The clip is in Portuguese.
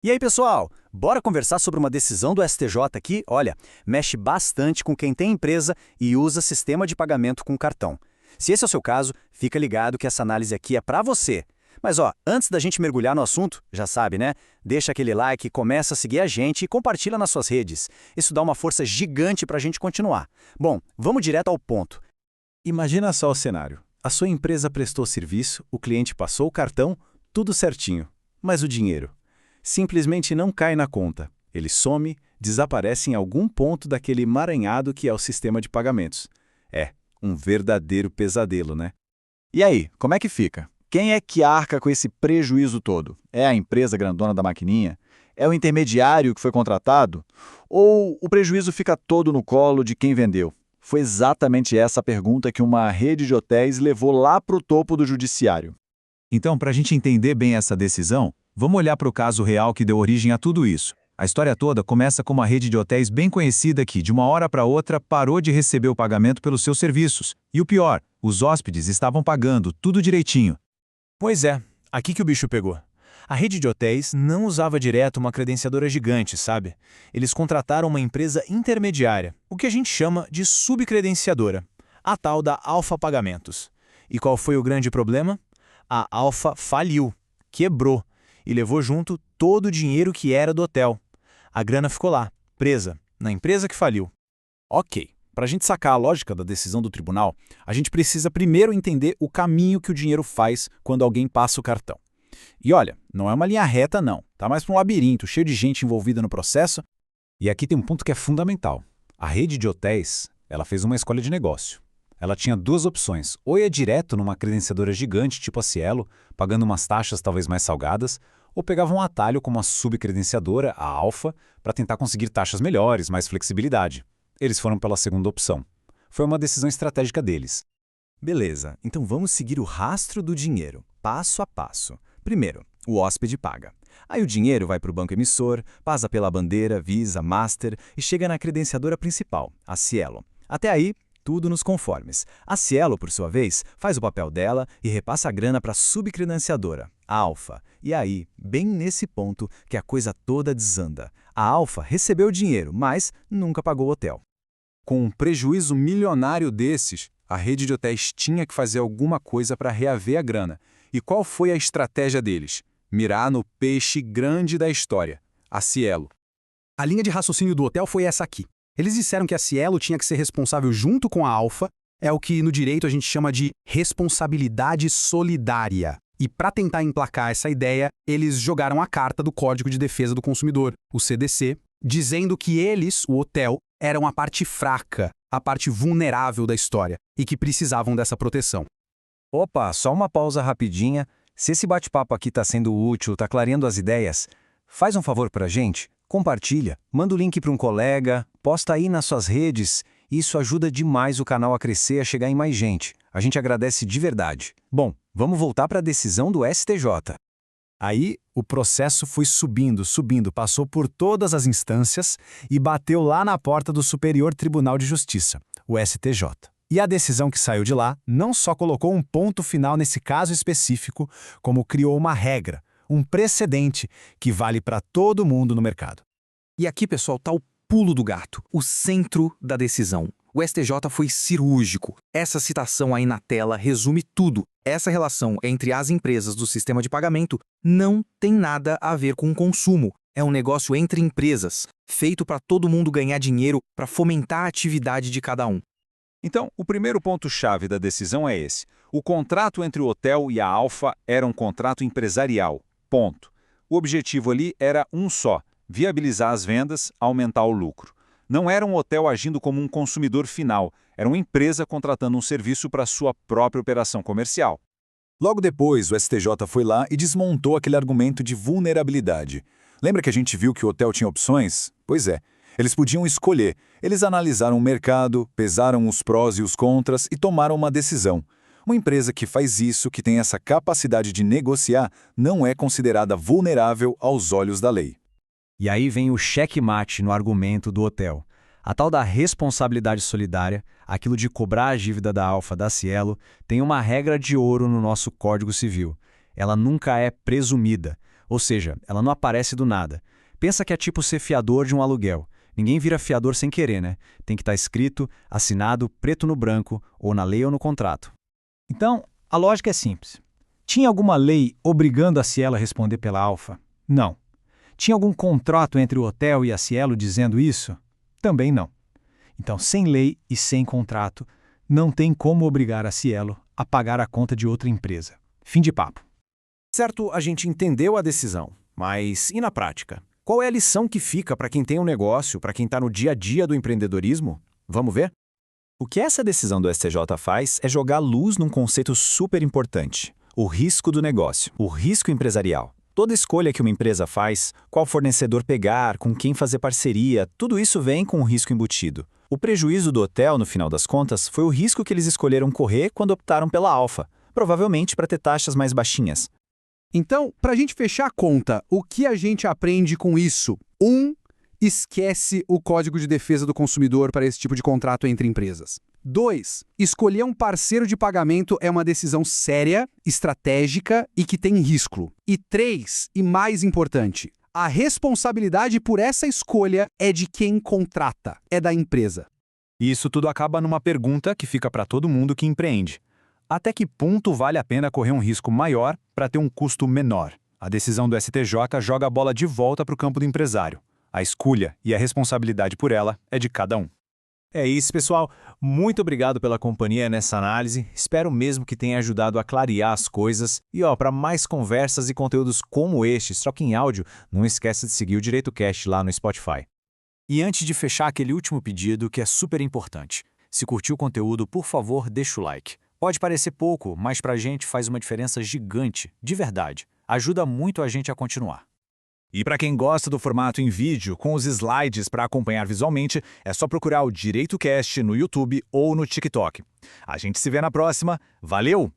E aí, pessoal? Bora conversar sobre uma decisão do STJ aqui? Olha, mexe bastante com quem tem empresa e usa sistema de pagamento com cartão. Se esse é o seu caso, fica ligado que essa análise aqui é para você. Mas ó, antes da gente mergulhar no assunto, já sabe, né? Deixa aquele like, começa a seguir a gente e compartilha nas suas redes. Isso dá uma força gigante para a gente continuar. Bom, vamos direto ao ponto. Imagina só o cenário. A sua empresa prestou serviço, o cliente passou o cartão, tudo certinho. Mas o dinheiro? Simplesmente não cai na conta. Ele some, desaparece em algum ponto daquele emaranhado que é o sistema de pagamentos. É, um verdadeiro pesadelo, né? E aí, como é que fica? Quem é que arca com esse prejuízo todo? É a empresa grandona da maquininha? É o intermediário que foi contratado? Ou o prejuízo fica todo no colo de quem vendeu? Foi exatamente essa a pergunta que uma rede de hotéis levou lá para o topo do judiciário. Então, para a gente entender bem essa decisão, vamos olhar para o caso real que deu origem a tudo isso. A história toda começa com uma rede de hotéis bem conhecida que, de uma hora para outra, parou de receber o pagamento pelos seus serviços. E o pior, os hóspedes estavam pagando tudo direitinho. Pois é, aqui que o bicho pegou. A rede de hotéis não usava direto uma credenciadora gigante, sabe? Eles contrataram uma empresa intermediária, o que a gente chama de subcredenciadora, a tal da Alfa Pagamentos. E qual foi o grande problema? A Alfa faliu, quebrou, e levou junto todo o dinheiro que era do hotel. A grana ficou lá, presa, na empresa que faliu. Ok, para a gente sacar a lógica da decisão do tribunal, a gente precisa primeiro entender o caminho que o dinheiro faz quando alguém passa o cartão. E olha, não é uma linha reta não, tá mais para um labirinto, cheio de gente envolvida no processo. E aqui tem um ponto que é fundamental. A rede de hotéis, ela fez uma escolha de negócio. Ela tinha duas opções, ou ia direto numa credenciadora gigante tipo a Cielo, pagando umas taxas talvez mais salgadas, ou pegava um atalho como a subcredenciadora, a Alfa, para tentar conseguir taxas melhores, mais flexibilidade. Eles foram pela segunda opção. Foi uma decisão estratégica deles. Beleza, então vamos seguir o rastro do dinheiro, passo a passo. Primeiro, o hóspede paga. Aí o dinheiro vai para o banco emissor, passa pela bandeira, Visa, Master e chega na credenciadora principal, a Cielo. Até aí, tudo nos conformes. A Cielo, por sua vez, faz o papel dela e repassa a grana para a subcredenciadora, a Alfa. E aí, bem nesse ponto, que a coisa toda desanda. A Alfa recebeu o dinheiro, mas nunca pagou o hotel. Com um prejuízo milionário desses, a rede de hotéis tinha que fazer alguma coisa para reaver a grana. E qual foi a estratégia deles? Mirar no peixe grande da história, a Cielo. A linha de raciocínio do hotel foi essa aqui. Eles disseram que a Cielo tinha que ser responsável junto com a Alfa, é o que no direito a gente chama de responsabilidade solidária. E para tentar emplacar essa ideia, eles jogaram a carta do Código de Defesa do Consumidor, o CDC, dizendo que eles, o hotel, eram a parte fraca, a parte vulnerável da história e que precisavam dessa proteção. Opa, só uma pausa rapidinha. Se esse bate-papo aqui está sendo útil, está clareando as ideias, faz um favor para a gente, compartilha, manda o link para um colega, posta aí nas suas redes. Isso ajuda demais o canal a crescer, a chegar em mais gente. A gente agradece de verdade. Bom, vamos voltar para a decisão do STJ. Aí, o processo foi subindo, passou por todas as instâncias e bateu lá na porta do Superior Tribunal de Justiça, o STJ. E a decisão que saiu de lá não só colocou um ponto final nesse caso específico, como criou uma regra, um precedente que vale para todo mundo no mercado. E aqui, pessoal, está o pulo do gato, o centro da decisão. O STJ foi cirúrgico. Essa citação aí na tela resume tudo. Essa relação entre as empresas do sistema de pagamento não tem nada a ver com consumo. É um negócio entre empresas, feito para todo mundo ganhar dinheiro para fomentar a atividade de cada um. Então, o primeiro ponto-chave da decisão é esse. O contrato entre o hotel e a Alfa era um contrato empresarial. Ponto. O objetivo ali era um só: viabilizar as vendas, aumentar o lucro. Não era um hotel agindo como um consumidor final, era uma empresa contratando um serviço para sua própria operação comercial. Logo depois, o STJ foi lá e desmontou aquele argumento de vulnerabilidade. Lembra que a gente viu que o hotel tinha opções? Pois é, eles podiam escolher. Eles analisaram o mercado, pesaram os prós e os contras e tomaram uma decisão. Uma empresa que faz isso, que tem essa capacidade de negociar, não é considerada vulnerável aos olhos da lei. E aí vem o checkmate no argumento do hotel. A tal da responsabilidade solidária, aquilo de cobrar a dívida da Alfa da Cielo, tem uma regra de ouro no nosso Código Civil. Ela nunca é presumida. Ou seja, ela não aparece do nada. Pensa que é tipo ser fiador de um aluguel. Ninguém vira fiador sem querer, né? Tem que estar escrito, assinado, preto no branco, ou na lei ou no contrato. Então, a lógica é simples. Tinha alguma lei obrigando a Cielo a responder pela Alfa? Não. Tinha algum contrato entre o hotel e a Cielo dizendo isso? Também não. Então, sem lei e sem contrato, não tem como obrigar a Cielo a pagar a conta de outra empresa. Fim de papo. Certo, a gente entendeu a decisão, mas e na prática? Qual é a lição que fica para quem tem um negócio, para quem está no dia a dia do empreendedorismo? Vamos ver? O que essa decisão do STJ faz é jogar luz num conceito super importante: o risco do negócio, o risco empresarial. Toda escolha que uma empresa faz, qual fornecedor pegar, com quem fazer parceria, tudo isso vem com um risco embutido. O prejuízo do hotel, no final das contas, foi o risco que eles escolheram correr quando optaram pela Alfa, provavelmente para ter taxas mais baixinhas. Então, para a gente fechar a conta, o que a gente aprende com isso? 1. Esquece o Código de Defesa do Consumidor para esse tipo de contrato entre empresas. 2. Escolher um parceiro de pagamento é uma decisão séria, estratégica e que tem risco. E 3, e mais importante, a responsabilidade por essa escolha é de quem contrata, é da empresa. E isso tudo acaba numa pergunta que fica para todo mundo que empreende. Até que ponto vale a pena correr um risco maior para ter um custo menor? A decisão do STJ joga a bola de volta para o campo do empresário. A escolha e a responsabilidade por ela é de cada um. É isso, pessoal. Muito obrigado pela companhia nessa análise. Espero mesmo que tenha ajudado a clarear as coisas. E para mais conversas e conteúdos como este, só que em áudio, não esqueça de seguir o Direito Cast lá no Spotify. E antes de fechar, aquele último pedido que é super importante. Se curtiu o conteúdo, por favor, deixa o like. Pode parecer pouco, mas pra gente faz uma diferença gigante, de verdade. Ajuda muito a gente a continuar. E para quem gosta do formato em vídeo, com os slides para acompanhar visualmente, é só procurar o Direito Cast no YouTube ou no TikTok. A gente se vê na próxima. Valeu!